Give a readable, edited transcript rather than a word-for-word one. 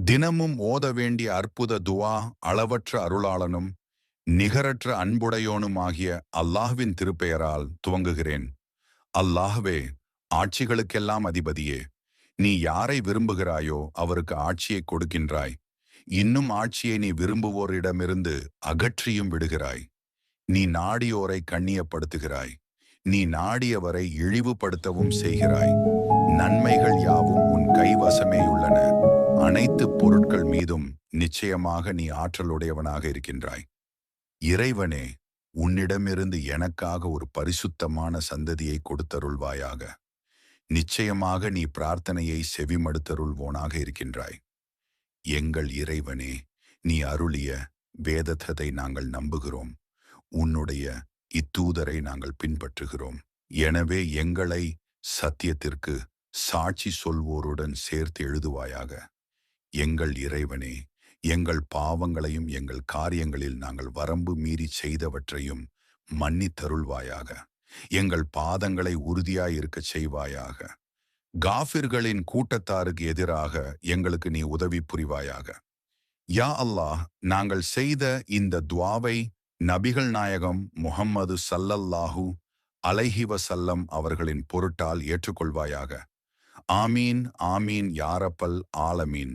தினமும் ஓத வேண்டிய அற்புத துவா, அளவற்ற அருளாளனும் நிகரற்ற அன்புடையோனுமாகிய அல்லாஹ்வின் திருப்பெயரால் துவங்குகிறேன். அல்லாஹ்வே, ஆட்சிகளுக்கெல்லாம் அதிபதியே, நீ யாரை விரும்புகிறாயோ அவருக்கு ஆட்சியை கொடுக்கின்றாய். இன்னும் ஆட்சியை நீ விரும்புவோரிடமிருந்து அகற்றியும் விடுகிறாய். நீ நாடியோரை கண்ணியப்படுத்துகிறாய். நீ நாடியவரை இழிவுபடுத்தவும் செய்கிறாய். நன்மைகள் யாவும் உன் கைவசமேயுள்ளன. அனைத்து பொருட்கள் மீதும் நிச்சயமாக நீ ஆற்றலுடையவனாக இருக்கின்றாய். இறைவனே, உன்னிடமிருந்து எனக்காக ஒரு பரிசுத்தமான சந்ததியை கொடுத்தருள்வாயாக. நிச்சயமாக நீ பிரார்த்தனையை செவிமடுத்தருள்வோனாக இருக்கின்றாய். எங்கள் இறைவனே, நீ அருளிய வேதத்தை நாங்கள் நம்புகிறோம். உன்னுடைய இத்தூதரை நாங்கள் பின்பற்றுகிறோம். எனவே எங்களை சத்தியத்திற்கு சாட்சி சொல்வோருடன் சேர்த்து எழுதுவாயாக. எங்கள் இறைவனே, எங்கள் பாவங்களையும் எங்கள் காரியங்களில் நாங்கள் வரம்பு மீறி செய்தவற்றையும் மன்னித்தருள்வாயாக. எங்கள் பாதங்களை உறுதியாயிருக்கச் செய்வாயாக. காஃபிர்களின் கூட்டத்தாருக்கு எதிராக எங்களுக்கு நீ உதவி புரிவாயாக. யா அல்லாஹ், நாங்கள் செய்த இந்த துவாவை நபிகள் நாயகம் முஹம்மது ஸல்லல்லாஹு அலைஹி வஸல்லம் அவர்களின் பொருட்டால் ஏற்றுக்கொள்வாயாக. ஆமீன், ஆமீன் யா ரப்பல் ஆலமீன்.